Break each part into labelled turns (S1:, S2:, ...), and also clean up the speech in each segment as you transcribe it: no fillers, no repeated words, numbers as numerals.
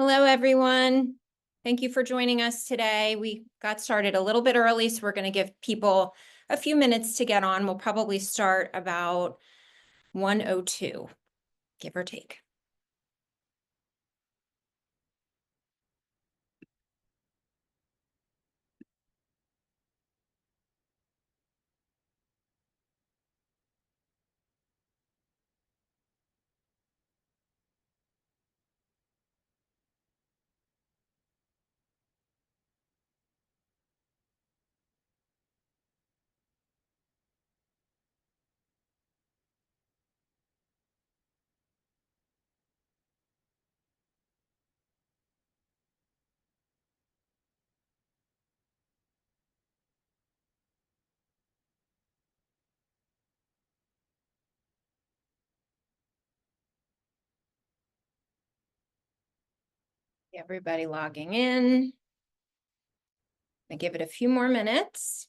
S1: Hello, everyone. Thank you for joining us today. We got started a little bit early, so we're going to give people a few minutes to get on. We'll probably start about 1:02, give or take. Everybody logging in. I give it a few more minutes.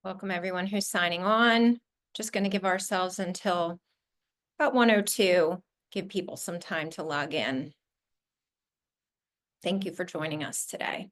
S1: Welcome everyone who's signing on. Just going to give ourselves until about 1:02, give people some time to log in. Thank you for joining us today.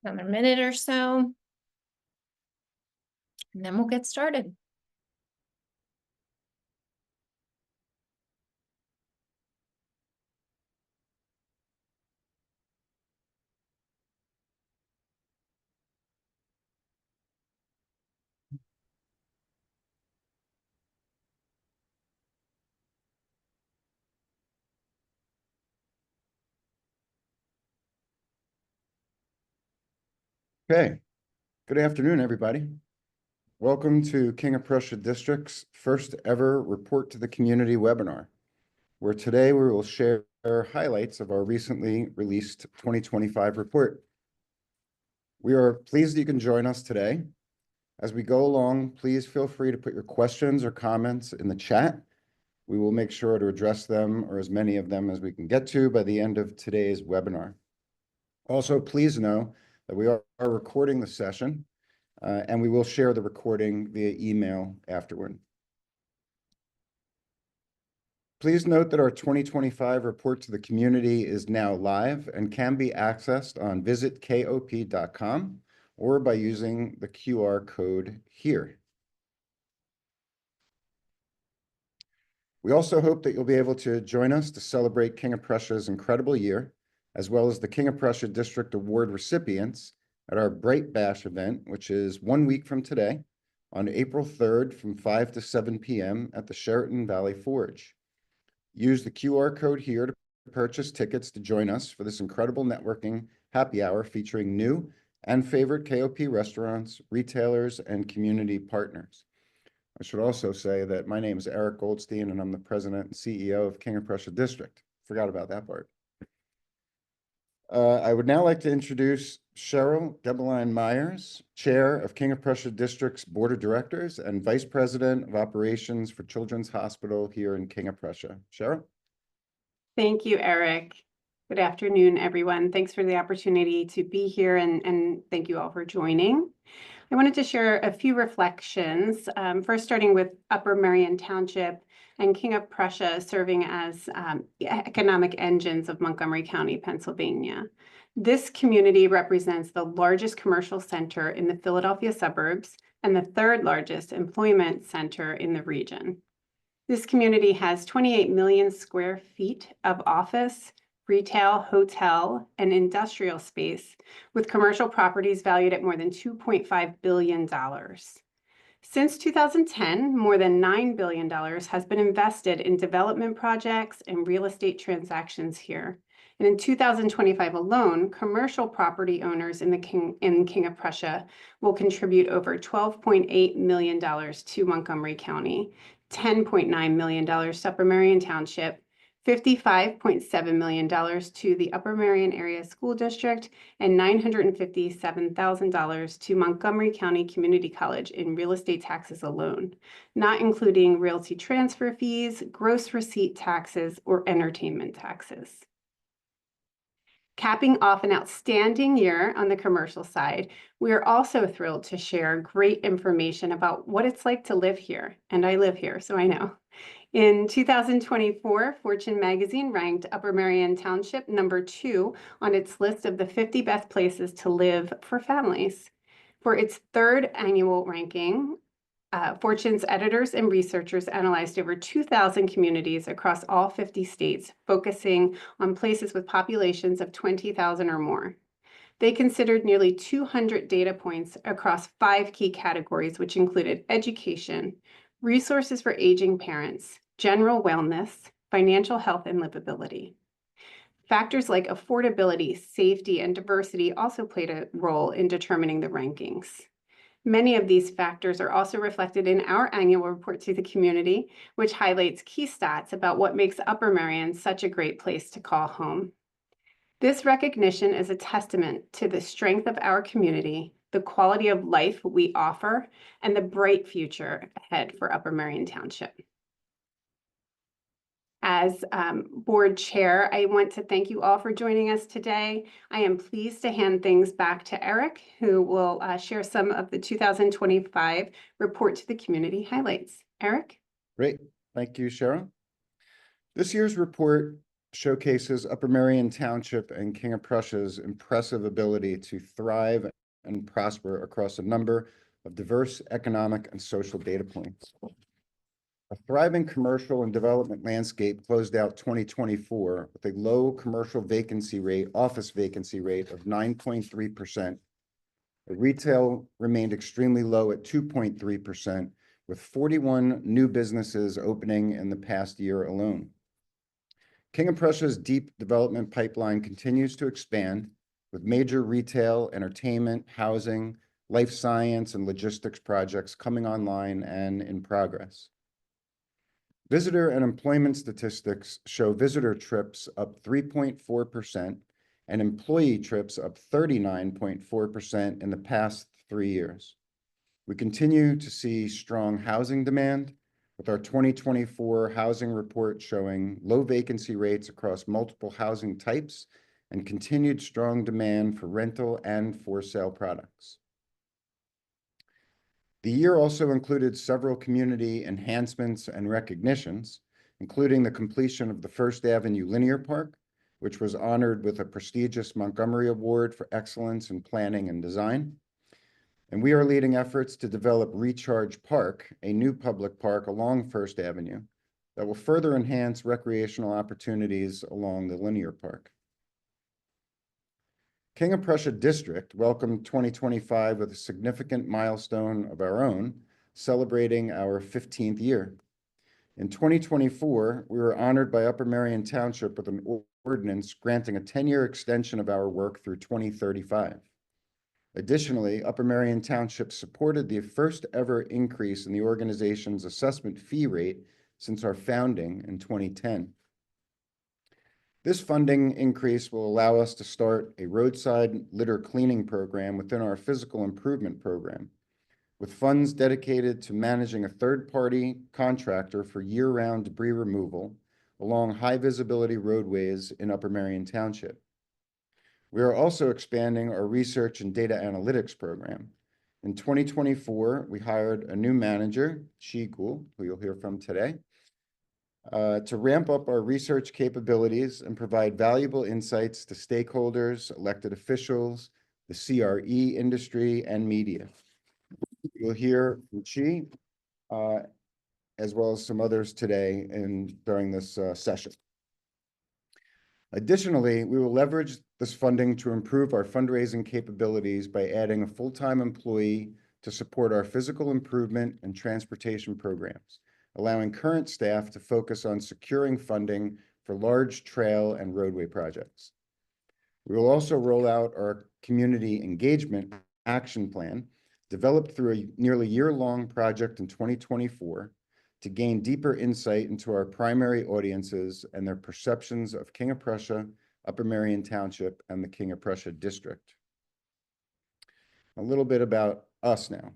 S1: Another minute or so, and then we'll get started.
S2: Okay, good afternoon, everybody. Welcome to King of Prussia District's first ever Report to the Community webinar, where today we will share highlights of our recently released 2025 report. We are pleased that you can join us today. As we go along, please feel free to put your questions or comments in the chat. We will make sure to address them, or as many of them as we can get to, by the end of today's webinar. Also, please know that we are recording the session, and we will share the recording via email afterward. Please note that our 2025 report to the community is now live and can be accessed on visitkop.com or by using the QR code here. We also hope that you'll be able to join us to celebrate King of Prussia's incredible year, as well as the King of Prussia District Award recipients at our Bright Bash event, which is 1 week from today, on April 3rd from 5 to 7 p.m. at the Sheraton Valley Forge. Use the QR code here to purchase tickets to join us for this incredible networking happy hour featuring new and favorite KOP restaurants, retailers, and community partners. I should also say that my name is Eric Goldstein, and I'm the president and CEO of King of Prussia District. Forgot about that part. I would now like to introduce Cheryl Gebeline Myers, Chair of King of Prussia District's Board of Directors and Vice President of Operations for Children's Hospital here in King of Prussia. Cheryl?
S3: Thank you, Eric. Good afternoon, everyone. Thanks for the opportunity to be here and thank you all for joining. I wanted to share a few reflections, first starting with Upper Merion Township and King of Prussia serving as economic engines of Montgomery County, Pennsylvania. This community represents the largest commercial center in the Philadelphia suburbs and the third largest employment center in the region. This community has 28 million square feet of office, retail, hotel, and industrial space, with commercial properties valued at more than $2.5 billion. Since 2010, more than $9 billion has been invested in development projects and real estate transactions here. And in 2025 alone, commercial property owners in King of Prussia will contribute over $12.8 million to Montgomery County, $10.9 million to Upper Merion Township, $55.7 million to the Upper Merion Area School District, and $957,000 to Montgomery County Community College in real estate taxes alone, not including realty transfer fees, gross receipt taxes, or entertainment taxes. Capping off an outstanding year on the commercial side, we are also thrilled to share great information about what it's like to live here. And I live here, so I know. In 2024, Fortune magazine ranked Upper Merion Township #2 on its list of the 50 best places to live for families. For its third annual ranking, Fortune's editors and researchers analyzed over 2,000 communities across all 50 states, focusing on places with populations of 20,000 or more. They considered nearly 200 data points across 5 key categories, which included education, resources for aging parents, general wellness, financial health, and livability. Factors like affordability, safety, and diversity also played a role in determining the rankings. Many of these factors are also reflected in our annual report to the community, which highlights key stats about what makes Upper Merion such a great place to call home. This recognition is a testament to the strength of our community, the quality of life we offer, and the bright future ahead for Upper Merion Township. As board chair, I want to thank you all for joining us today. I am pleased to hand things back to Eric, who will share some of the 2025 report to the community highlights. Eric?
S2: Great. Thank you, Cheryl. This year's report showcases Upper Merion Township and King of Prussia's impressive ability to thrive and prosper across a number of diverse economic and social data points. A thriving commercial and development landscape closed out 2024 with a low commercial vacancy rate, office vacancy rate of 9.3%. Retail remained extremely low at 2.3%, with 41 new businesses opening in the past year alone. King of Prussia's deep development pipeline continues to expand, with major retail, entertainment, housing, life science, and logistics projects coming online and in progress. Visitor and employment statistics show visitor trips up 3.4% and employee trips up 39.4% in the past 3 years. We continue to see strong housing demand, with our 2024 housing report showing low vacancy rates across multiple housing types and continued strong demand for rental and for sale products. The year also included several community enhancements and recognitions, including the completion of the First Avenue Linear Park, which was honored with a prestigious Montgomery Award for Excellence in Planning and Design. And we are leading efforts to develop Recharge Park, a new public park along First Avenue that will further enhance recreational opportunities along the Linear Park. King of Prussia District welcomed 2025 with a significant milestone of our own, celebrating our 15th year. In 2024, we were honored by Upper Merion Township with an ordinance granting a 10-year extension of our work through 2035. Additionally, Upper Merion Township supported the first ever increase in the organization's assessment fee rate since our founding in 2010. This funding increase will allow us to start a roadside litter cleaning program within our physical improvement program, with funds dedicated to managing a third-party contractor for year-round debris removal along high-visibility roadways in Upper Merion Township. We are also expanding our research and data analytics program. In 2024, we hired a new manager, Shi Gul, who you'll hear from today, to ramp up our research capabilities and provide valuable insights to stakeholders, elected officials, the CRE industry, and media. You'll hear from Chi, as well as some others today and during this session. Additionally, we will leverage this funding to improve our fundraising capabilities by adding a full-time employee to support our physical improvement and transportation programs, allowing current staff to focus on securing funding for large trail and roadway projects. We will also roll out our community engagement action plan, developed through a nearly year-long project in 2024, to gain deeper insight into our primary audiences and their perceptions of King of Prussia, Upper Merion Township, and the King of Prussia District. A little bit about us now.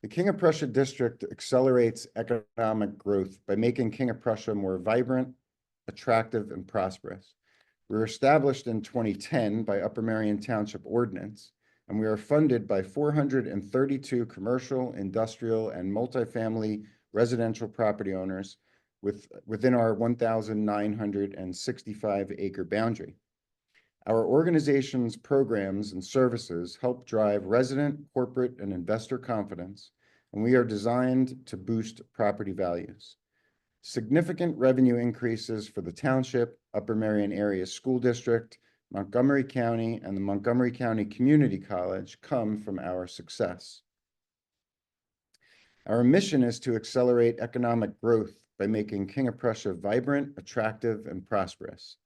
S2: The King of Prussia District accelerates economic growth by making King of Prussia more vibrant, attractive, and prosperous. We were established in 2010 by Upper Merion Township Ordinance, and we are funded by 432 commercial, industrial, and multifamily residential property owners within our 1,965-acre boundary. Our organization's programs and services help drive resident, corporate, and investor confidence, and we are designed to boost property values. Significant revenue increases for the township, Upper Merion Area School District, Montgomery County, and the Montgomery County Community College come from our success. Our mission is to accelerate economic growth by making King of Prussia vibrant, attractive, and prosperous.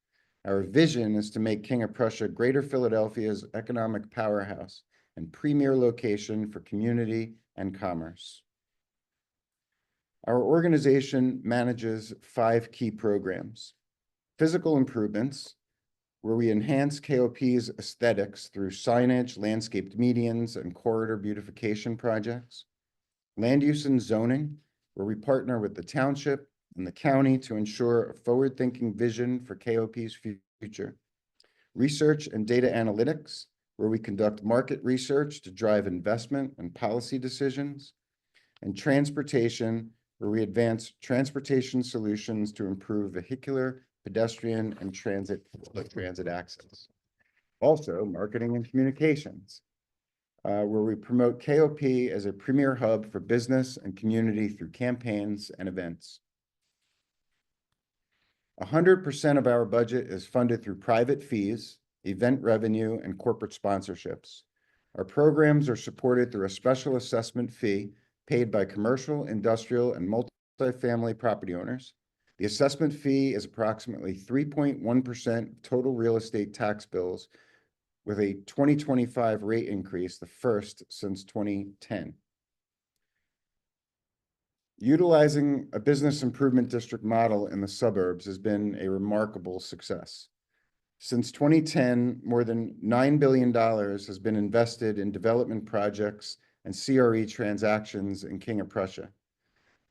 S2: Our vision is to make King of Prussia Greater Philadelphia's economic powerhouse and premier location for community and commerce. Our organization manages 5 key programs: physical improvements, where we enhance KOP's aesthetics through signage, landscaped medians, and corridor beautification projects; land use and zoning, where we partner with the township and the county to ensure a forward-thinking vision for KOP's future; research and data analytics, where we conduct market research to drive investment and policy decisions; and transportation, where we advance transportation solutions to improve vehicular, pedestrian, and public transit access. Also, marketing and communications, where we promote KOP as a premier hub for business and community through campaigns and events. 100% of our budget is funded through private fees, event revenue, and corporate sponsorships. Our programs are supported through a special assessment fee paid by commercial, industrial, and multifamily property owners. The assessment fee is approximately 3.1% of total real estate tax bills, with a 2025 rate increase, the first since 2010. Utilizing a business improvement district model in the suburbs has been a remarkable success. Since 2010, more than $9 billion has been invested in development projects and CRE transactions in King of Prussia.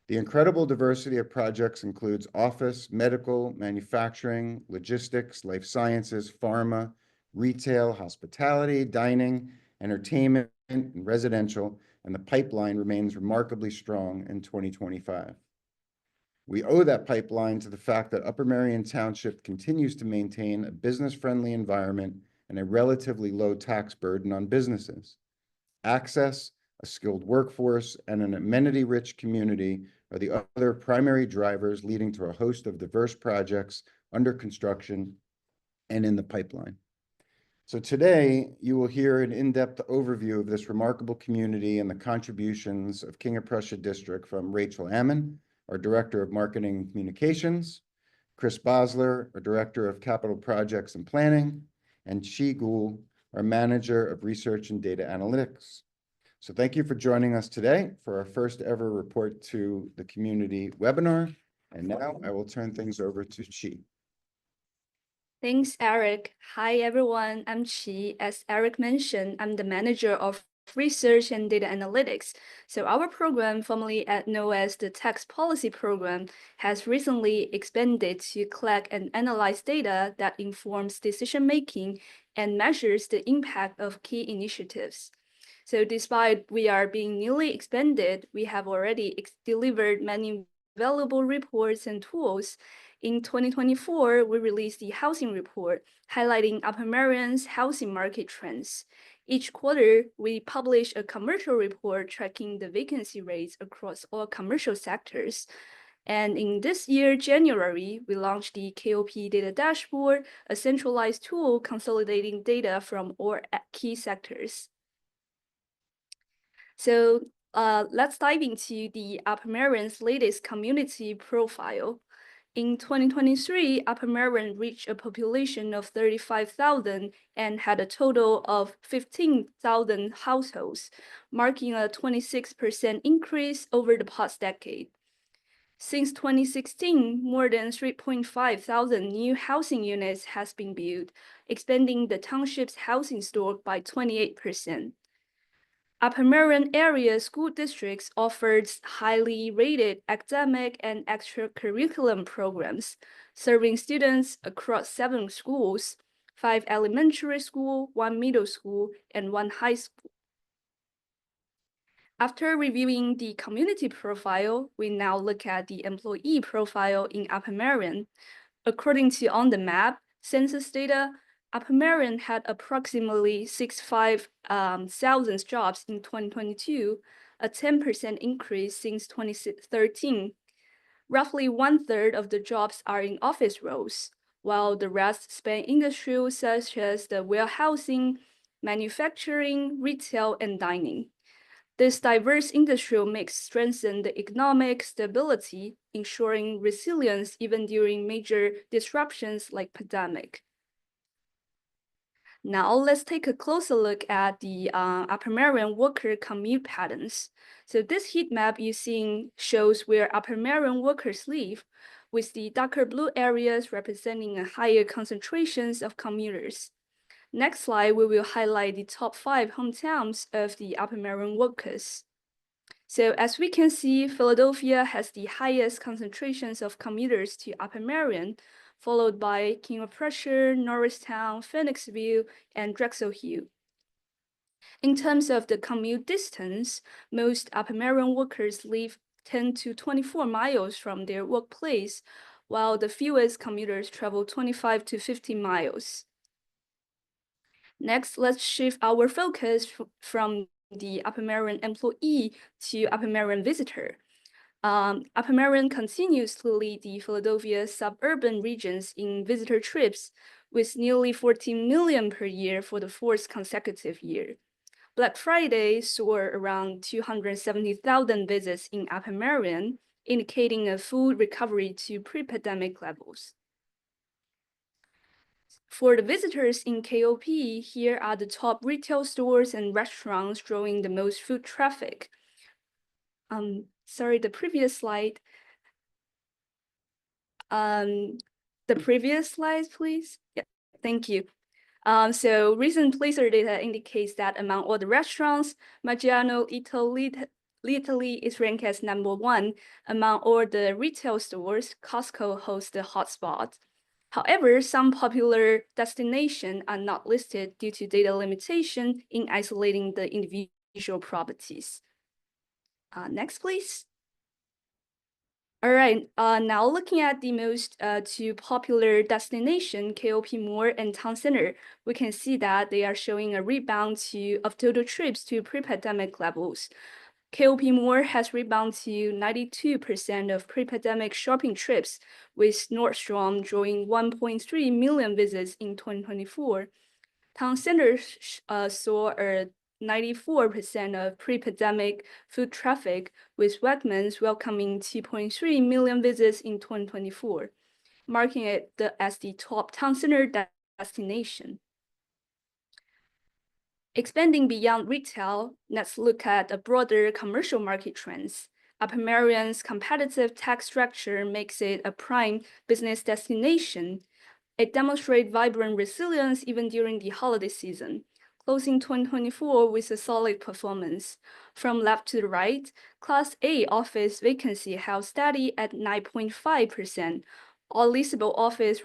S2: The incredible diversity of projects includes office, medical, manufacturing, logistics, life sciences, pharma, retail, hospitality, dining, entertainment, and residential, and the pipeline remains remarkably strong in 2025. We owe that pipeline to the fact that Upper Merion Township continues to maintain a business-friendly environment and a relatively low tax burden on businesses. Access, a skilled workforce, and an amenity-rich community are the other primary drivers leading to a host of diverse projects under construction and in the pipeline. So today, you will hear an in-depth overview of this remarkable community and the contributions of King of Prussia District from Rachel Ammon, our Director of Marketing and Communications, Chris Bosler, our Director of Capital Projects and Planning, and Chi Gul, our Manager of Research and Data Analytics. So thank you for joining us today for our first ever report to the community webinar. And now I will turn things over to Chi.
S4: Thanks, Eric. Hi, everyone. I'm Chi. As Eric mentioned, I'm the manager of research and data analytics. So our program, formerly known as the Tax Policy Program, has recently expanded to collect and analyze data that informs decision-making and measures the impact of key initiatives. So despite we are being newly expanded, we have already delivered many valuable reports and tools. In 2024, we released the housing report, highlighting Upper Meridian's housing market trends. Each quarter, we publish a commercial report tracking the vacancy rates across all commercial sectors. And in this year, January, we launched the KOP Data Dashboard, a centralized tool consolidating data from all key sectors. So let's dive into the Upper Meridian's latest community profile. In 2023, Upper Meridian reached a population of 35,000 and had a total of 15,000 households, marking a 26% increase over the past decade. Since 2016, more than 3,500 new housing units has been built, expanding the township's housing stock by 28%. Upper Meridian area school districts offers highly rated academic and extracurricular programs, serving students across 7 schools, 5 elementary school, 1 middle school, and 1 high school. After reviewing the community profile, we now look at the employee profile in Upper Meridian. According to On the Map census data, Upper Meridian had approximately 65,000 jobs in 2022, a 10% increase since 2013. Roughly 1/3 of the jobs are in office roles, while the rest span industries such as the warehousing, manufacturing, retail, and dining. This diverse industrial mix strengthens the economic stability, ensuring resilience even during major disruptions like pandemic. Now let's take a closer look at the Upper Meridian worker commute patterns. So this heat map you're seeing shows where Upper Meridian workers live, with the darker blue areas representing a higher concentrations of commuters. Next slide, we will highlight the top 5 hometowns of the Upper Meridian workers. So as we can see, Philadelphia has the highest concentrations of commuters to Upper Meridian, followed by King of Prussia, Norristown, Phoenixville, and Drexel Hill. In terms of the commute distance, most Upper Meridian workers live 10 to 24 miles from their workplace, while the fewest commuters travel 25 to 50 miles. Next, let's shift our focus from the Upper Meridian employee to Upper Meridian visitor. Upper Meridian continues to lead the Philadelphia suburban regions in visitor trips, with nearly 14 million per year for the 4th consecutive year. Black Friday saw around 270,000 visits in Upper Meridian, indicating a full recovery to pre-pandemic levels. For the visitors in KOP, here are the top retail stores and restaurants drawing the most foot traffic. Sorry, the previous slide. The previous slide, please. Yeah, thank you. So recent Placer data indicates that among all the restaurants, Maggiano Italy is ranked as #1. Among all the retail stores, Costco holds the hotspot. However, some popular destinations are not listed due to data limitation in isolating the individual properties. Next, please. All right, now looking at the most 2 popular destination, KOP Mall and Town Center, we can see that they are showing a rebound of total trips to pre-pandemic levels. KOP Mall has rebounded to 92% of pre-pandemic shopping trips, with Nordstrom drawing 1.3 million visits in 2024. Town Center saw a 94% of pre-pandemic foot traffic, with Wegmans welcoming 2.3 million visits in 2024, marking it as the top town center destination. Expanding beyond retail, let's look at the broader commercial market trends. Upper Meridian's competitive tax structure makes it a prime business destination. It demonstrates vibrant resilience even during the holiday season, closing 2024 with a solid performance. From left to the right, Class A office vacancy held steady at 9.5%. All leasable office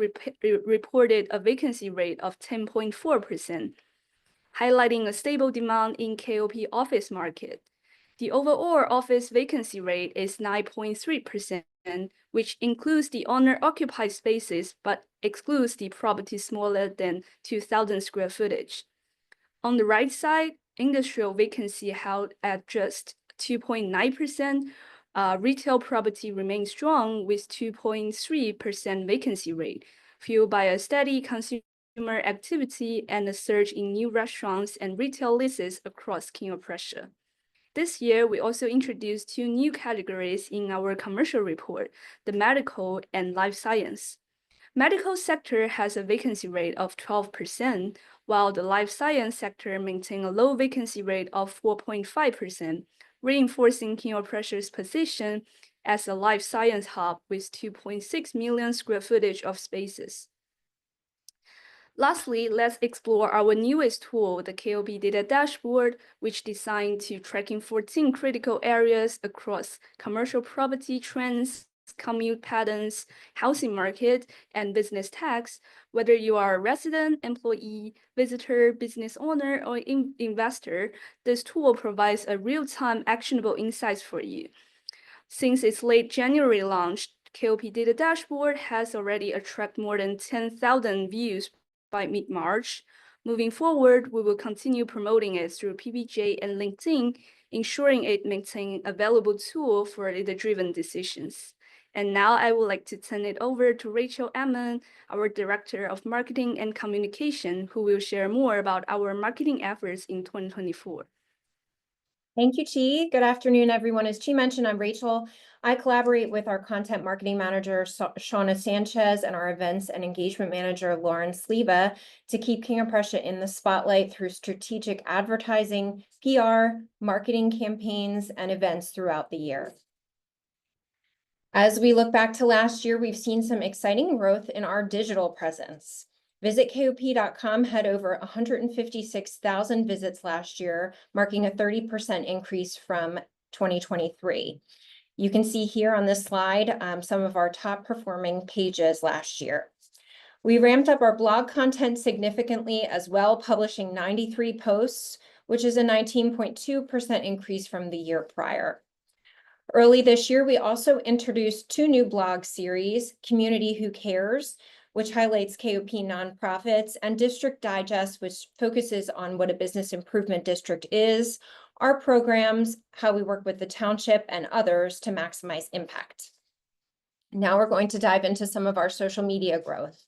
S4: reported a vacancy rate of 10.4%, highlighting a stable demand in KOP office market. The overall office vacancy rate is 9.3%, which includes the owner-occupied spaces but excludes the property smaller than 2,000 square footage. On the right side, industrial vacancy held at just 2.9%. Retail property remains strong with 2.3% vacancy rate, fueled by a steady consumer activity and a surge in new restaurants and retail leases across King of Prussia. This year, we also introduced 2 new categories in our commercial report, the medical and life science. Medical sector has a vacancy rate of 12%, while the life science sector maintains a low vacancy rate of 4.5%, reinforcing King of Prussia's position as a life science hub with 2.6 million square footage of spaces. Lastly, let's explore our newest tool, the KOP Data Dashboard, which is designed to tracking 14 critical areas across commercial property trends, commute patterns, housing market, and business tax. Whether you are a resident, employee, visitor, business owner, or investor, this tool provides a real-time actionable insights for you. Since its late January launch, KOP Data Dashboard has already attracted more than 10,000 views by mid-March. Moving forward, we will continue promoting it through PBJ and LinkedIn, ensuring it maintains a valuable tool for data-driven decisions. And now I would like to turn it over to Rachel Ammon, our Director of Marketing and Communication, who will share more about our marketing efforts in 2024.
S1: Thank you, Chi. Good afternoon, everyone. As Chi mentioned, I'm Rachel. I collaborate with our content marketing manager, Shauna Sanchez, and our events and engagement manager, Lauren Sleva, to keep King of Prussia in the spotlight through strategic advertising, PR, marketing campaigns, and events throughout the year. As we look back to last year, we've seen some exciting growth in our digital presence. Visit KOP.com had over 156,000 visits last year, marking a 30% increase from 2023. You can see here on this slide some of our top performing pages last year. We ramped up our blog content significantly as well, publishing 93 posts, which is a 19.2% increase from the year prior. Early this year, we also introduced 2 new blog series, Community Who Cares, which highlights KOP nonprofits, and District Digest, which focuses on what a business improvement district is, our programs, how we work with the township and others to maximize impact. Now we're going to dive into some of our social media growth.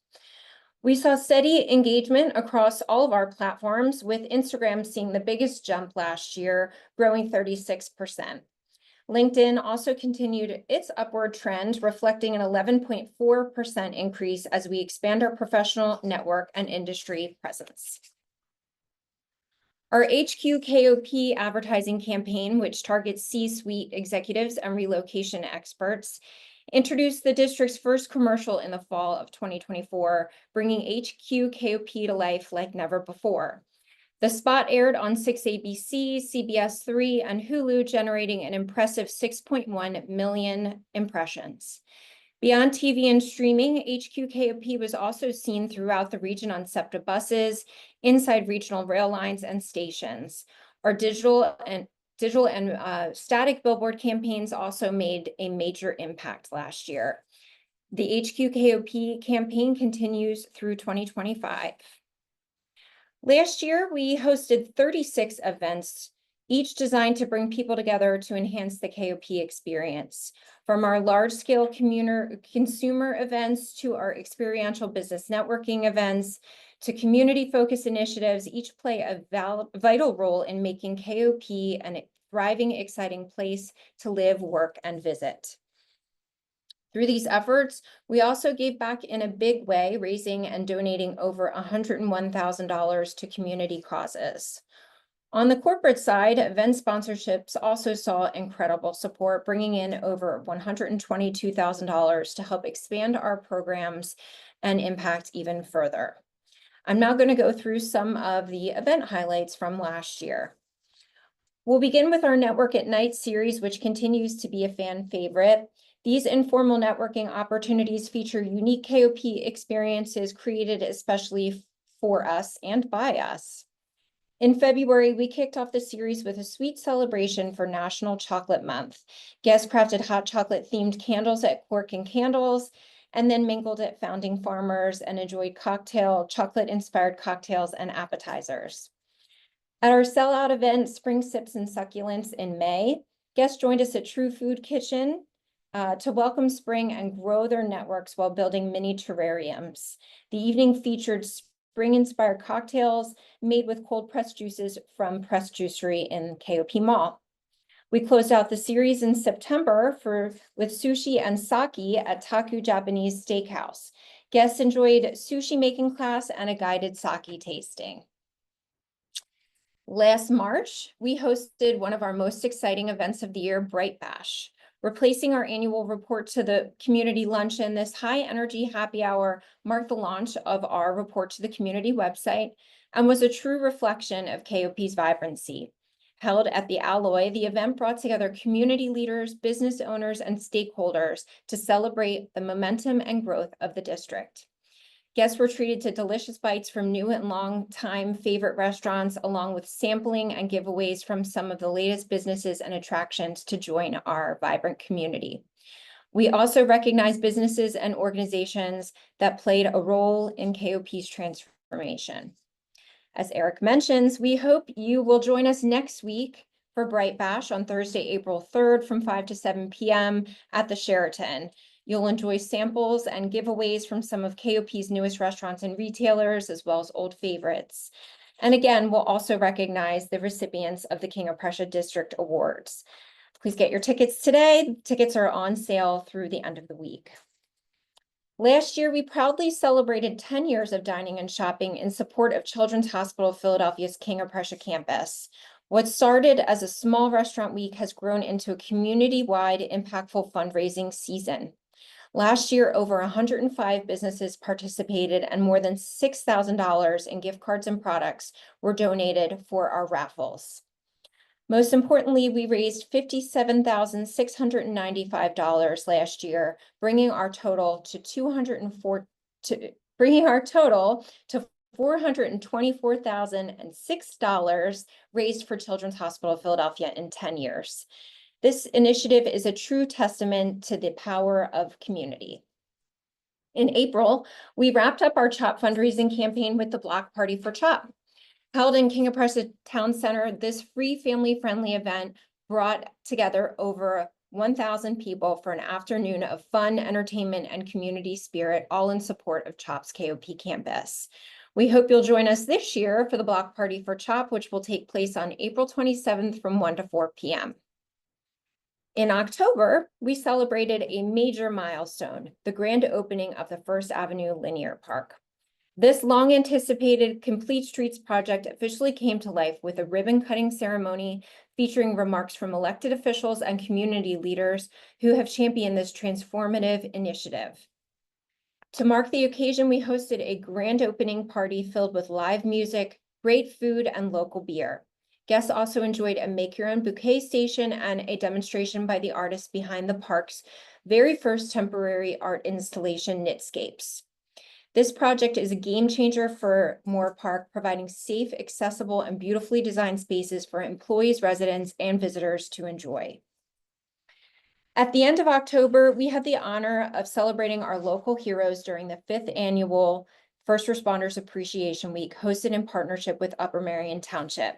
S1: We saw steady engagement across all of our platforms, with Instagram seeing the biggest jump last year, growing 36%. LinkedIn also continued its upward trend, reflecting an 11.4% increase as we expand our professional network and industry presence. Our HQ KOP advertising campaign, which targets C-suite executives and relocation experts, introduced the district's first commercial in the fall of 2024, bringing HQ KOP to life like never before. The spot aired on 6ABC, CBS 3, and Hulu, generating an impressive 6.1 million impressions. Beyond TV and streaming, HQ KOP was also seen throughout the region on SEPTA buses, inside regional rail lines and stations. Our digital and static billboard campaigns also made a major impact last year. The HQ KOP campaign continues through 2025. Last year, we hosted 36 events, each designed to bring people together to enhance the KOP experience. From our large-scale consumer events to our experiential business networking events to community-focused initiatives, each play a vital role in making KOP a thriving, exciting place to live, work, and visit. Through these efforts, we also gave back in a big way, raising and donating over $101,000 to community causes. On the corporate side, event sponsorships also saw incredible support, bringing in over $122,000 to help expand our programs and impact even further. I'm now going to go through some of the event highlights from last year. We'll begin with our Network at Night series, which continues to be a fan favorite. These informal networking opportunities feature unique KOP experiences created especially for us and by us. In February, we kicked off the series with a sweet celebration for National Chocolate Month. Guests crafted hot chocolate themed candles at Cork and Candles, and then mingled at Founding Farmers and enjoyed chocolate inspired cocktails and appetizers. At our sellout event, Spring Sips and Succulents in May, guests joined us at True Food Kitchen to welcome spring and grow their networks while building mini terrariums. The evening featured spring-inspired cocktails made with cold pressed juices from Press Juicery in KOP Mall. We closed out the series in September with sushi and sake at Taku Japanese Steakhouse. Guests enjoyed sushi making class and a guided sake tasting. Last March, we hosted one of our most exciting events of the year, Bright Bash. Replacing our annual report to the community luncheon, this high energy happy hour marked the launch of our report to the community website and was a true reflection of KOP's vibrancy. Held at the Alloy, the event brought together community leaders, business owners, and stakeholders to celebrate the momentum and growth of the district. Guests were treated to delicious bites from new and long-time favorite restaurants, along with sampling and giveaways from some of the latest businesses and attractions to join our vibrant community. We also recognize businesses and organizations that played a role in KOP's transformation. As Eric mentions, we hope you will join us next week for Bright Bash on Thursday, April 3rd from 5 to 7 p.m. at the Sheraton. You'll enjoy samples and giveaways from some of KOP's newest restaurants and retailers, as well as old favorites. And again, we'll also recognize the recipients of the King of Prussia District Awards. Please get your tickets today. Tickets are on sale through the end of the week. Last year, we proudly celebrated 10 years of dining and shopping in support of Children's Hospital of Philadelphia's King of Prussia campus. What started as a small restaurant week has grown into a community-wide impactful fundraising season. Last year, over 105 businesses participated and more than $6,000 in gift cards and products were donated for our raffles. Most importantly, we raised $57,695 last year, bringing our total to $424,006 raised for Children's Hospital of Philadelphia in 10 years. This initiative is a true testament to the power of community. In April, we wrapped up our CHOP fundraising campaign with the Block Party for CHOP. Held in King of Prussia Town Center, this free family-friendly event brought together over 1,000 people for an afternoon of fun, entertainment, and community spirit, all in support of CHOP's KOP campus. We hope you'll join us this year for the Block Party for CHOP, which will take place on April 27th from 1 to 4 p.m. In October, we celebrated a major milestone, the grand opening of the First Avenue Linear Park. This long-anticipated Complete Streets project officially came to life with a ribbon-cutting ceremony featuring remarks from elected officials and community leaders who have championed this transformative initiative. To mark the occasion, we hosted a grand opening party filled with live music, great food, and local beer. Guests also enjoyed a make-your-own bouquet station and a demonstration by the artists behind the park's very first temporary art installation, Knitscapes. This project is a game changer for Moore Park, providing safe, accessible, and beautifully designed spaces for employees, residents, and visitors to enjoy. At the end of October, we had the honor of celebrating our local heroes during the 5th annual First Responders Appreciation Week, hosted in partnership with Upper Merion Township.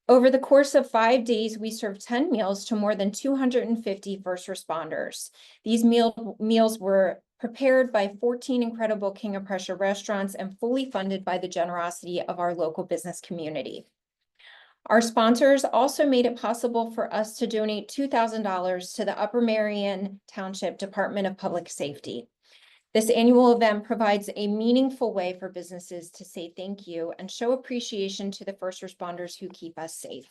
S1: Over the course of 5 days, we served 10 meals to more than 250 first responders. These meals were prepared by 14 incredible King of Prussia restaurants and fully funded by the generosity of our local business community. Our sponsors also made it possible for us to donate $2,000 to the Upper Merion Township Department of Public Safety. This annual event provides a meaningful way for businesses to say thank you and show appreciation to the first responders who keep us safe.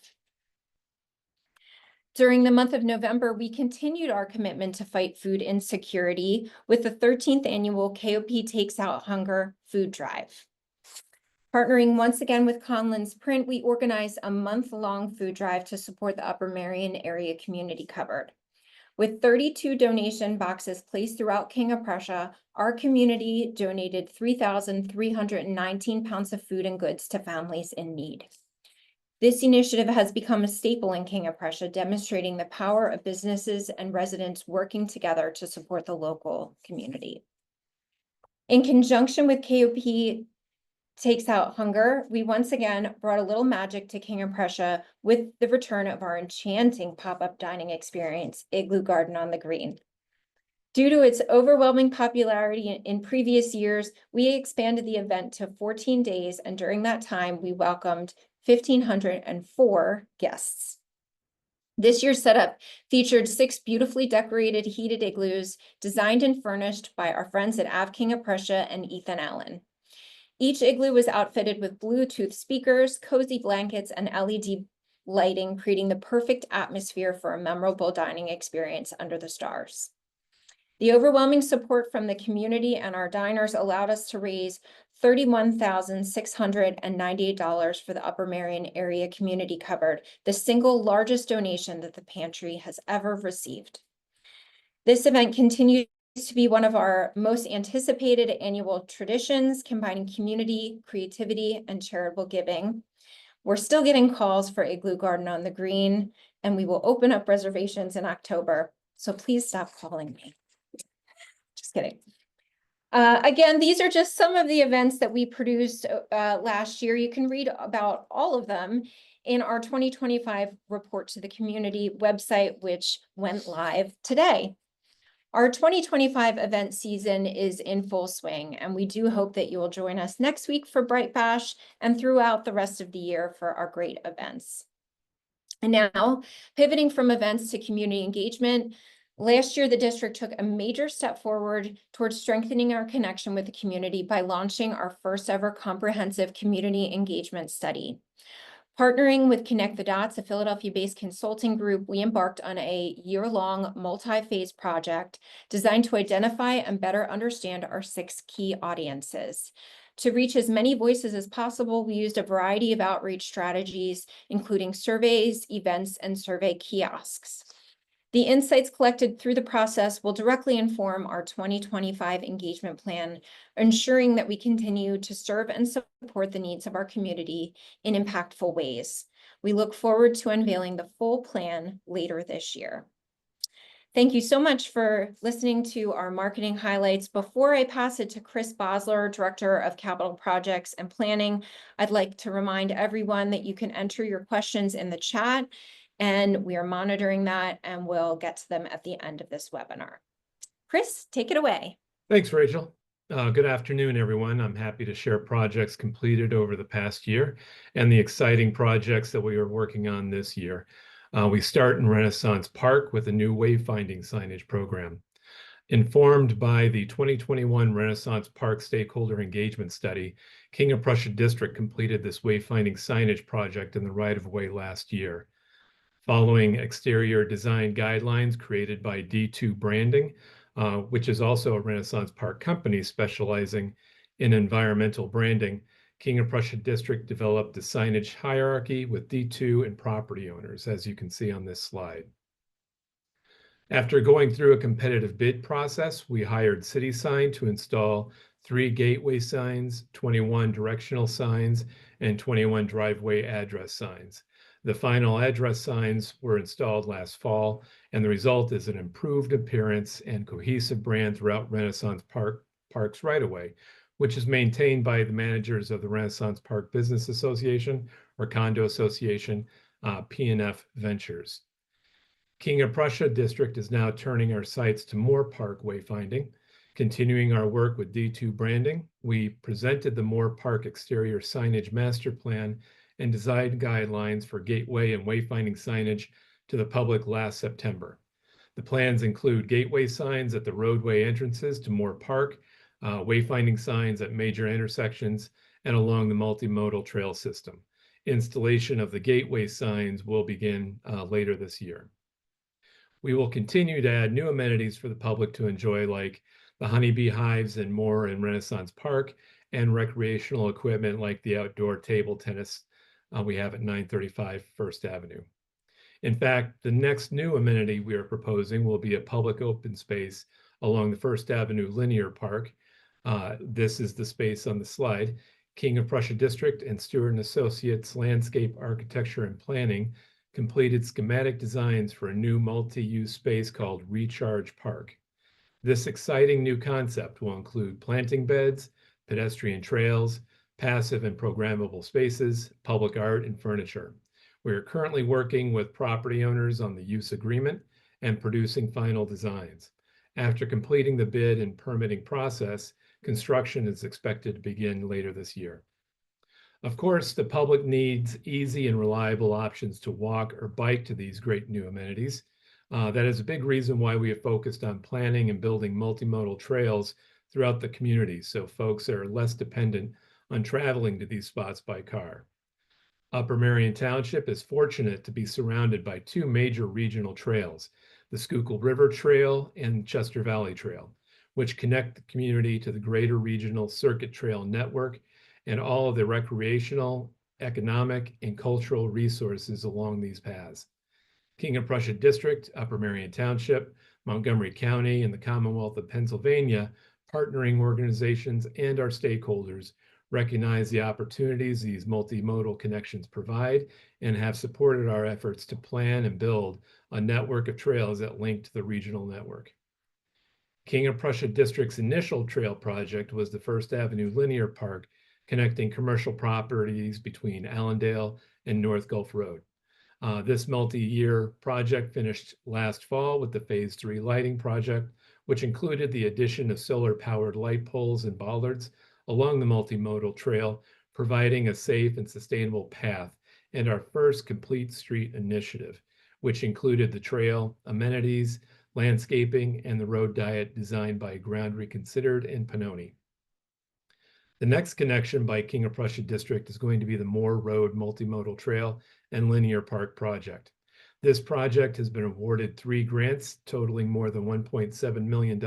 S1: During the month of November, we continued our commitment to fight food insecurity with the 13th annual KOP Takes Out Hunger food drive. Partnering once again with Conlin's Print, we organized a month-long food drive to support the Upper Merion area community cupboard. With 32 donation boxes placed throughout King of Prussia, our community donated 3,319 pounds of food and goods to families in need. This initiative has become a staple in King of Prussia, demonstrating the power of businesses and residents working together to support the local community. In conjunction with KOP Takes Out Hunger, we once again brought a little magic to King of Prussia with the return of our enchanting pop-up dining experience, Igloo Garden on the Green. Due to its overwhelming popularity in previous years, we expanded the event to 14 days, and during that time, we welcomed 1,504 guests. This year's setup featured 6 beautifully decorated heated igloos designed and furnished by our friends at Av King of Prussia and Ethan Allen. Each igloo was outfitted with Bluetooth speakers, cozy blankets, and LED lighting, creating the perfect atmosphere for a memorable dining experience under the stars. The overwhelming support from the community and our diners allowed us to raise $31,698 for the Upper Merion area community cupboard, the single largest donation that the pantry has ever received. This event continues to be one of our most anticipated annual traditions, combining community, creativity, and charitable giving. We're still getting calls for Igloo Garden on the Green, and we will open up reservations in October, so please stop calling me. Just kidding. Again, these are just some of the events that we produced last year. You can read about all of them in our 2025 report to the community website, which went live today. Our 2025 event season is in full swing, and we do hope that you will join us next week for Bright Bash and throughout the rest of the year for our great events. And now, pivoting from events to community engagement, last year the district took a major step forward towards strengthening our connection with the community by launching our first ever comprehensive community engagement study. Partnering with Connect the Dots, a Philadelphia-based consulting group, we embarked on a year-long multi-phase project designed to identify and better understand our 6 key audiences. To reach as many voices as possible, we used a variety of outreach strategies, including surveys, events, and survey kiosks. The insights collected through the process will directly inform our 2025 engagement plan, ensuring that we continue to serve and support the needs of our community in impactful ways. We look forward to unveiling the full plan later this year. Thank you so much for listening to our marketing highlights. Before I pass it to Chris Bosler, Director of Capital Projects and Planning, I'd like to remind everyone that you can enter your questions in the chat, and we are monitoring that, and we'll get to them at the end of this webinar. Chris, take it away.
S5: Thanks, Rachel. Good afternoon, everyone. I'm happy to share projects completed over the past year and the exciting projects that we are working on this year. We start in Renaissance Park with a new wayfinding signage program. Informed by the 2021 Renaissance Park Stakeholder Engagement Study, King of Prussia District completed this wayfinding signage project in the right-of-way last year. Following exterior design guidelines created by D2 Branding, which is also a Renaissance Park company specializing in environmental branding, King of Prussia District developed a signage hierarchy with D2 and property owners, as you can see on this slide. After going through a competitive bid process, we hired CitySign to install 3 gateway signs, 21 directional signs, and 21 driveway address signs. The final address signs were installed last fall, and the result is an improved appearance and cohesive brand throughout Renaissance Park's right-of-way, which is maintained by the managers of the Renaissance Park Business Association or Condo Association, P&F Ventures. King of Prussia District is now turning our sights to more park wayfinding. Continuing our work with D2 Branding, we presented the Moore Park exterior signage master plan and design guidelines for gateway and wayfinding signage to the public last September. The plans include gateway signs at the roadway entrances to Moore Park, wayfinding signs at major intersections, and along the multimodal trail system. Installation of the gateway signs will begin later this year. We will continue to add new amenities for the public to enjoy, like the honeybee hives and more in Renaissance Park, and recreational equipment like the outdoor table tennis we have at 935 First Avenue. In fact, the next new amenity we are proposing will be a public open space along the First Avenue Linear Park. This is the space on the slide. King of Prussia District and Stewart & Associates Landscape Architecture and Planning completed schematic designs for a new multi-use space called Recharge Park. This exciting new concept will include planting beds, pedestrian trails, passive and programmable spaces, public art, and furniture. We are currently working with property owners on the use agreement and producing final designs. After completing the bid and permitting process, construction is expected to begin later this year. Of course, the public needs easy and reliable options to walk or bike to these great new amenities. That is a big reason why we have focused on planning and building multimodal trails throughout the community, so folks are less dependent on traveling to these spots by car. Upper Marion Township is fortunate to be surrounded by two major regional trails, the Schuylkill River Trail and Chester Valley Trail, which connect the community to the greater regional circuit trail network and all of the recreational, economic, and cultural resources along these paths. King of Prussia District, Upper Marion Township, Montgomery County, and the Commonwealth of Pennsylvania, partnering organizations, and our stakeholders recognize the opportunities these multimodal connections provide and have supported our efforts to plan and build a network of trails that link to the regional network. King of Prussia District's initial trail project was the First Avenue Linear Park, connecting commercial properties between Allendale and North Gulf Road. This multi-year project finished last fall with the Phase 3 lighting project, which included the addition of solar-powered light poles and bollards along the multimodal trail, providing a safe and sustainable path, and our first complete street initiative, which included the trail, amenities, landscaping, and the road diet designed by Ground Reconsidered and Pannoni. The next connection by King of Prussia District is going to be the Moore Road Multimodal Trail and Linear Park project. This project has been awarded 3 grants totaling more than $1.7 million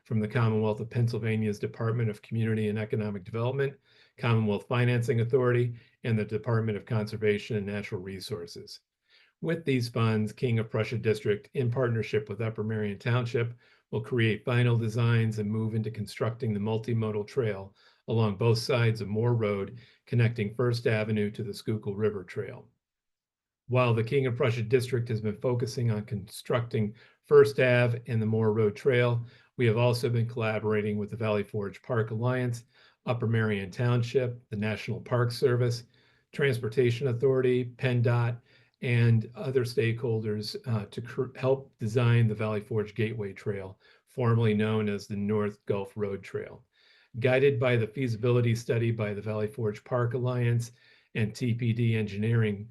S5: from the Commonwealth of Pennsylvania's Department of Community and Economic Development, Commonwealth Financing Authority, and the Department of Conservation and Natural Resources. With these funds, King of Prussia District, in partnership with Upper Marion Township, will create final designs and move into constructing the multimodal trail along both sides of Moore Road, connecting First Avenue to the Schuylkill River Trail. While the King of Prussia District has been focusing on constructing First Ave and the Moore Road Trail, we have also been collaborating with the Valley Forge Park Alliance, Upper Marion Township, the National Park Service, Transportation Authority, PennDOT, and other stakeholders to help design the Valley Forge Gateway Trail, formerly known as the North Gulf Road Trail. Guided by the feasibility study by the Valley Forge Park Alliance and TPD Engineering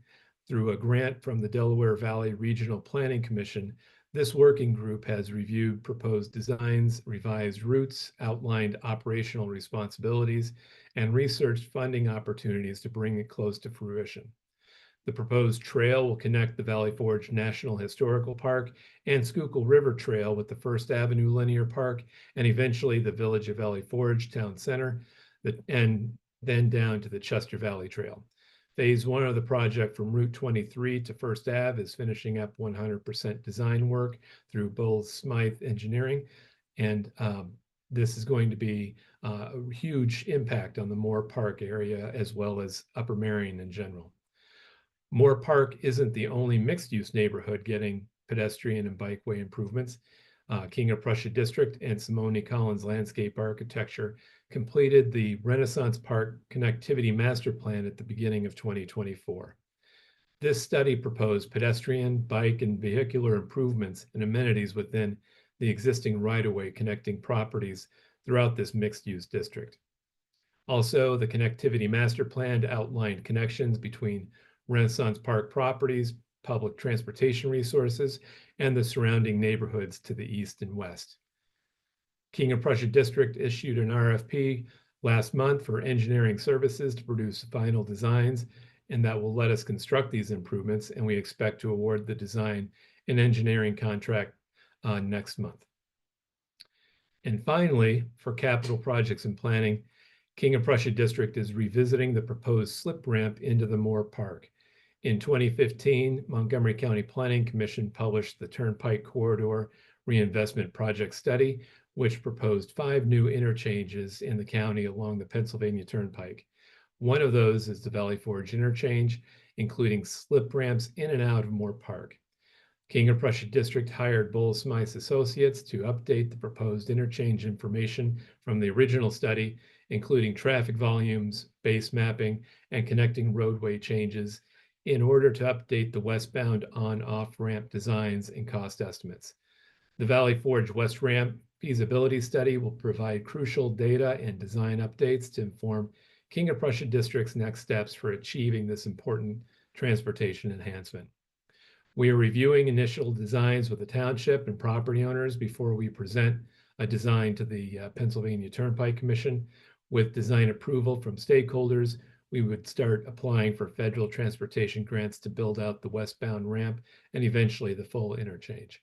S5: through a grant from the Delaware Valley Regional Planning Commission, this working group has reviewed proposed designs, revised routes, outlined operational responsibilities, and researched funding opportunities to bring it close to fruition. The proposed trail will connect the Valley Forge National Historical Park and Schuylkill River Trail with the First Avenue Linear Park and eventually the Village of Valley Forge Town Center, and then down to the Chester Valley Trail. Phase 1 of the project from Route 23 to First Ave is finishing up 100% design work through Bull Smythe Engineering, and this is going to be a huge impact on the Moore Park area as well as Upper Marion in general. Moore Park isn't the only mixed-use neighborhood getting pedestrian and bikeway improvements. King of Prussia District and Simone Collins Landscape Architecture completed the Renaissance Park Connectivity Master Plan at the beginning of 2024. This study proposed pedestrian, bike, and vehicular improvements and amenities within the existing right-of-way connecting properties throughout this mixed-use district. Also, the Connectivity Master Plan outlined connections between Renaissance Park properties, public transportation resources, and the surrounding neighborhoods to the east and west. King of Prussia District issued an RFP last month for engineering services to produce final designs, and that will let us construct these improvements, and we expect to award the design an engineering contract next month. And finally, for capital projects and planning, King of Prussia District is revisiting the proposed slip ramp into the Moore Park. In 2015, Montgomery County Planning Commission published the Turnpike Corridor Reinvestment Project Study, which proposed 5 new interchanges in the county along the Pennsylvania Turnpike. One of those is the Valley Forge interchange, including slip ramps in and out of Moore Park. King of Prussia District hired Bull Smythe Associates to update the proposed interchange information from the original study, including traffic volumes, base mapping, and connecting roadway changes, in order to update the westbound on-off ramp designs and cost estimates. The Valley Forge West Ramp feasibility study will provide crucial data and design updates to inform King of Prussia District's next steps for achieving this important transportation enhancement. We are reviewing initial designs with the township and property owners before we present a design to the Pennsylvania Turnpike Commission. With design approval from stakeholders, we would start applying for federal transportation grants to build out the westbound ramp and eventually the full interchange.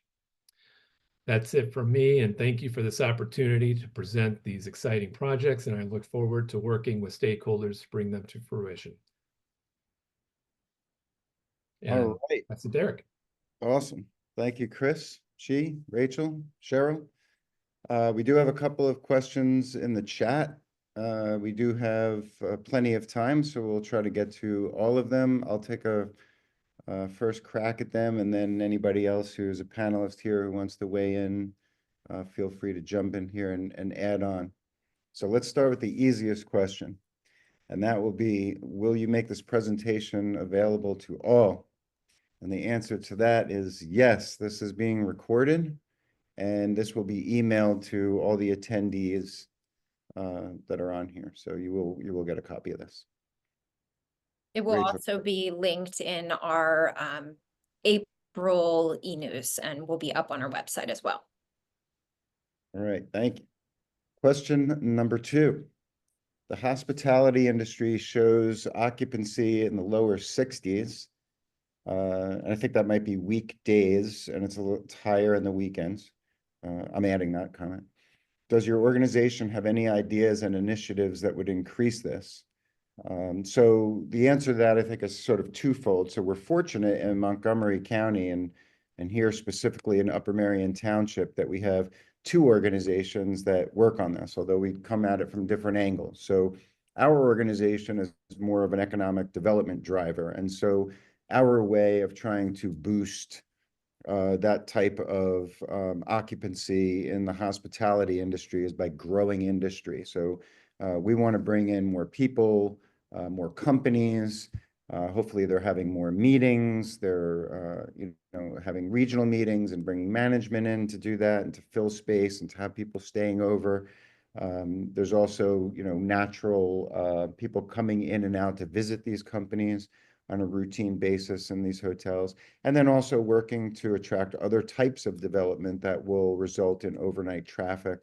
S5: That's it from me, and thank you for this opportunity to present these exciting projects, and I look forward to working with stakeholders to bring them to fruition. And
S2: All right.
S5: that's it, Derek.
S2: Awesome. Thank you, Chris, Chi, Rachel, Cheryl. We do have a couple of questions in the chat. We do have plenty of time, so we'll try to get to all of them. I'll take a first crack at them, and then anybody else who's a panelist here who wants to weigh in, feel free to jump in here and add on. So let's start with the easiest question, and that will be, will you make this presentation available to all? And the answer to that is yes. This is being recorded, and this will be emailed to all the attendees that are on here. So you will get a copy of this.
S1: It will
S2: Rachel.
S1: also be linked in our April e-news and will be up on our website as well.
S2: All right, thank you. Question number 2. The hospitality industry shows occupancy in the lower 60s. And I think that might be weekdays, and it's a little higher in the weekends. I'm adding that comment. Does your organization have any ideas and initiatives that would increase this? So the answer to that, I think, is sort of twofold. So we're fortunate in Montgomery County and here specifically in Upper Merion Township that we have 2 organizations that work on this, although we come at it from different angles. So our organization is more of an economic development driver. And so our way of trying to boost that type of occupancy in the hospitality industry is by growing industry. So we want to bring in more people, more companies. Hopefully they're having more meetings. They're having regional meetings and bringing management in to do that and to fill space and to have people staying over. There's also natural people coming in and out to visit these companies on a routine basis in these hotels, and then also working to attract other types of development that will result in overnight traffic.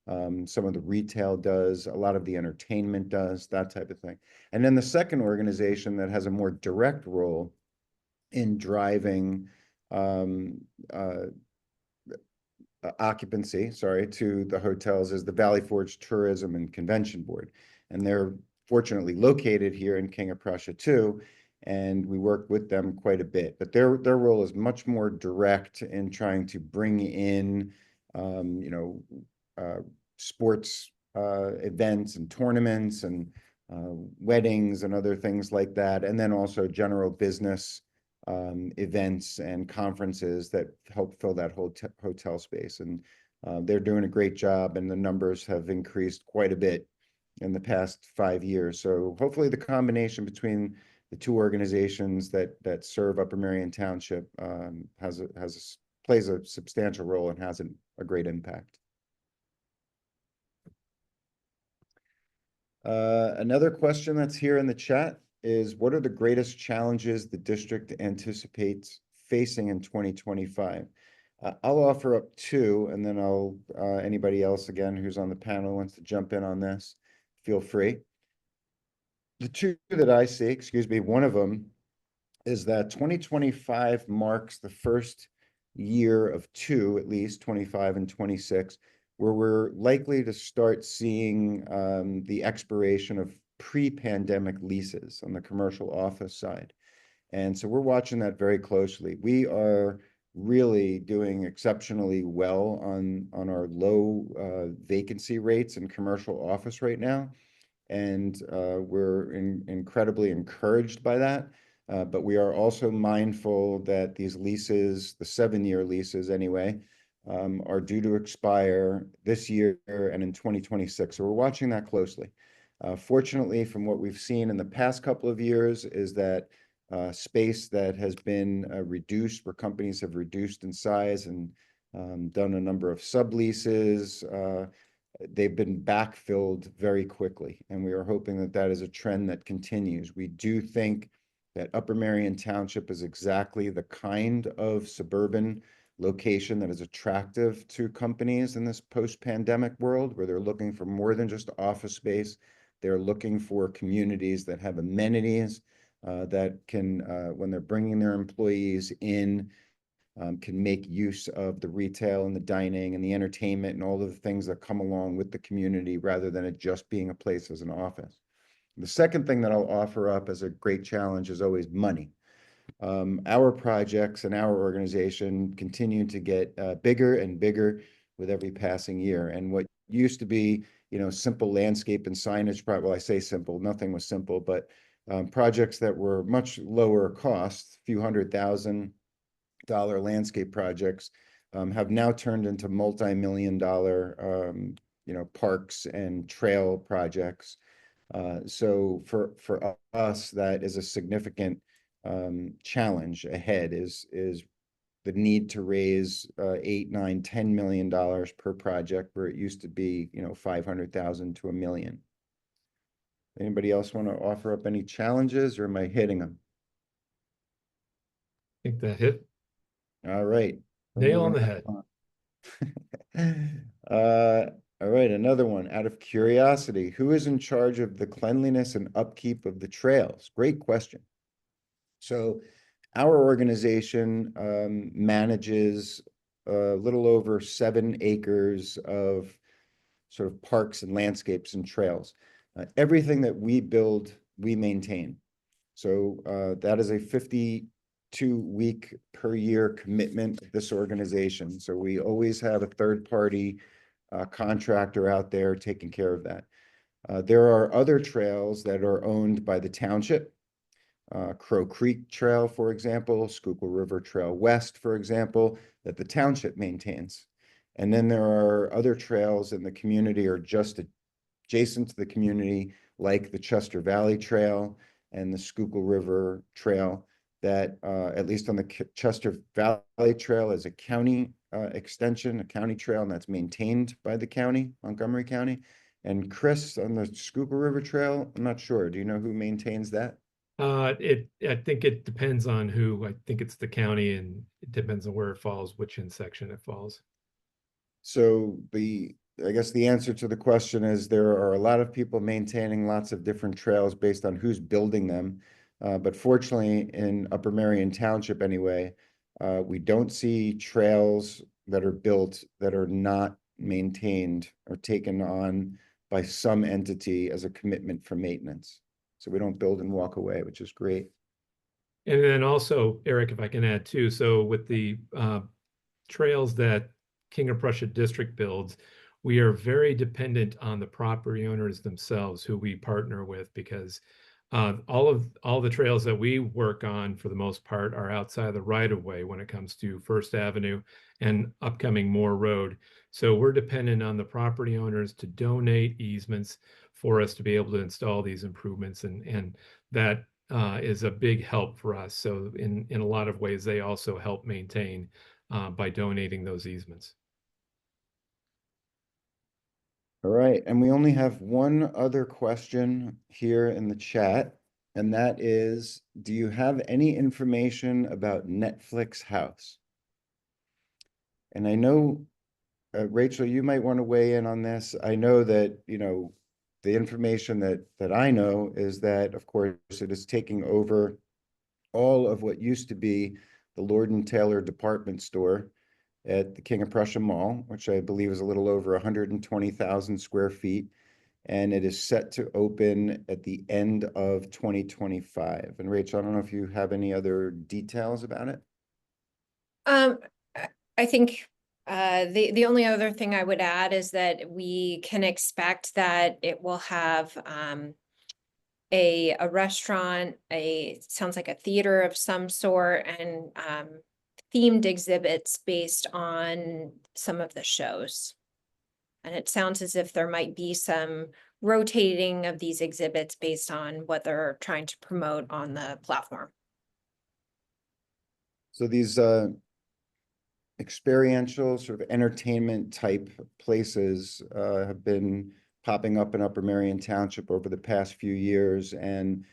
S2: Some of the retail does, a lot of the entertainment does, that type of thing. And then the second organization that has a more direct role in driving occupancy, to the hotels is the Valley Forge Tourism and Convention Board. And they're fortunately located here in King of Prussia too, and we work with them quite a bit. But their role is much more direct in trying to bring in, sports events and tournaments and weddings and other things like that, and then also general business events and conferences that help fill that whole hotel space. And they're doing a great job, and the numbers have increased quite a bit in the past 5 years. So hopefully the combination between the 2 organizations that serve Upper Merion Township plays a substantial role and has a great impact. Another question that's here in the chat is, what are the greatest challenges the district anticipates facing in 2025? I'll offer up 2, and then anybody else again who's on the panel wants to jump in on this, feel free. The 2 that I see, one of them is that 2025 marks the first year of two, at least 25 and 26, where we're likely to start seeing the expiration of pre-pandemic leases on the commercial office side. And so we're watching that very closely. We are really doing exceptionally well on our low vacancy rates in commercial office right now. And we're incredibly encouraged by that. But we are also mindful that these leases, the 7-year leases anyway, are due to expire this year and in 2026. So we're watching that closely. Fortunately, from what we've seen in the past couple of years is that space that has been reduced, where companies have reduced in size and done a number of subleases, they've been backfilled very quickly. And we are hoping that that is a trend that continues. We do think that Upper Merion Township is exactly the kind of suburban location that is attractive to companies in this post-pandemic world, where they're looking for more than just office space. They're looking for communities that have amenities that can, when they're bringing their employees in, can make use of the retail and the dining and the entertainment and all of the things that come along with the community, rather than it just being a place as an office. The second thing that I'll offer up as a great challenge is always money. Our projects and our organization continue to get bigger and bigger with every passing year. And what used to be, simple landscape and signage, well, I say simple, nothing was simple, but projects that were much lower cost, few $100,000 landscape projects, have now turned into multi-million-dollar, parks and trail projects. So for us, that is a significant challenge ahead, is the need to raise $8, $9, $10 million per project, where it used to be, 500,000 to $1 million. Anybody else want to offer up any challenges, or am I hitting them?
S5: I think that hit
S2: All right.
S5: nail on the head.
S2: All right, another one. Out of curiosity, who is in charge of the cleanliness and upkeep of the trails? Great question. So our organization manages a little over 7 acres of sort of parks and landscapes and trails. Everything that we build, we maintain. So that is a 52-week per year commitment of this organization. So we always have a third-party contractor out there taking care of that. There are other trails that are owned by the township. Crow Creek Trail, for example, Schuylkill River Trail West, for example, that the township maintains. And then there are other trails in the community, or just adjacent to the community, like the Chester Valley Trail and the Schuylkill River Trail, that at least on the Chester Valley Trail is a county extension, a county trail, and that's maintained by the county, Montgomery County. And Chris, on the Schuylkill River Trail, I'm not sure. Do you know who maintains that?
S5: I think it depends on who. I think it's the county, and it depends on where it falls, which section it falls.
S2: So I guess the answer to the question is there are a lot of people maintaining lots of different trails based on who's building them. But fortunately, in Upper Merion Township anyway, we don't see trails that are built that are not maintained or taken on by some entity as a commitment for maintenance. So we don't build and walk away, which is great.
S5: And then also, Eric, if I can add too, so with the trails that King of Prussia District builds, we are very dependent on the property owners themselves, who we partner with, because all the trails that we work on, for the most part, are outside the right of way when it comes to First Avenue and upcoming Moore Road. So we're dependent on the property owners to donate easements for us to be able to install these improvements, and that is a big help for us. So in a lot of ways, they also help maintain by donating those easements.
S2: All right, and we only have one other question here in the chat, and that is, do you have any information about Netflix House? And I know, Rachel, you might want to weigh in on this. I know that, the information that I know is that, of course, it is taking over all of what used to be the Lord and Taylor department store at the King of Prussia Mall, which I believe is a little over 120,000 square feet. And it is set to open at the end of 2025. And Rachel, I don't know if you have any other details about it?
S1: I think the only other thing I would add is that we can expect that it will have a restaurant, sounds like a theater of some sort, and themed exhibits based on some of the shows. And it sounds as if there might be some rotating of these exhibits based on what they're trying to promote on the platform.
S2: So these experiential sort of entertainment type places have been popping up in Upper Merion Township over the past few years, and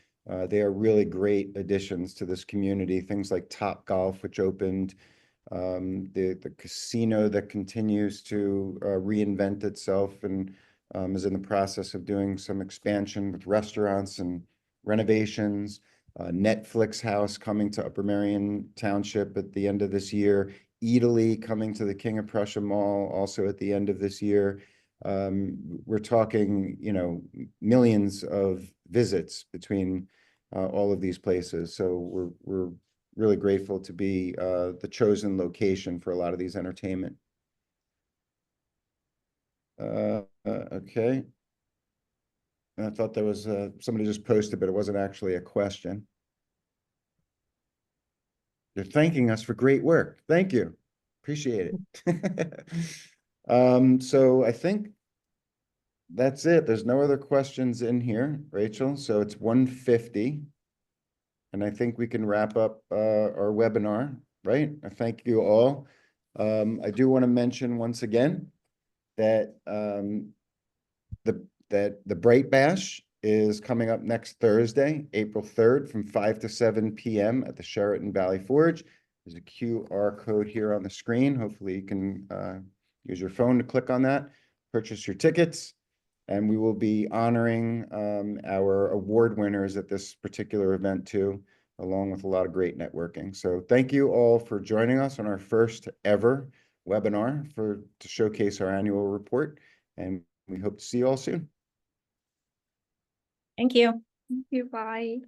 S2: they are really great additions to this community. Things like Top Golf, which opened, the casino that continues to reinvent itself and is in the process of doing some expansion with restaurants and renovations. Netflix House coming to Upper Merion Township at the end of this year. Eataly coming to the King of Prussia Mall also at the end of this year. We're talking, you know, millions of visits between all of these places. So we're really grateful to be the chosen location for a lot of these entertainment. Okay. I thought there was somebody just posted, but it wasn't actually a question. You're thanking us for great work. Thank you. Appreciate it. So I think that's it. There's no other questions in here, Rachel. So it's 1:50. And I think we can wrap up our webinar, right? I thank you all. I do want to mention once again that the Bright Bash is coming up next Thursday, April 3rd from 5 to 7 p.m. at the Sheraton Valley Forge. There's a QR code here on the screen. Hopefully you can use your phone to click on that, purchase your tickets, and we will be honoring our award winners at this particular event too, along with a lot of great networking. So thank you all for joining us on our first ever webinar to showcase our annual report, and we hope to see you all soon.
S1: Thank you.
S4: Thank you. Bye.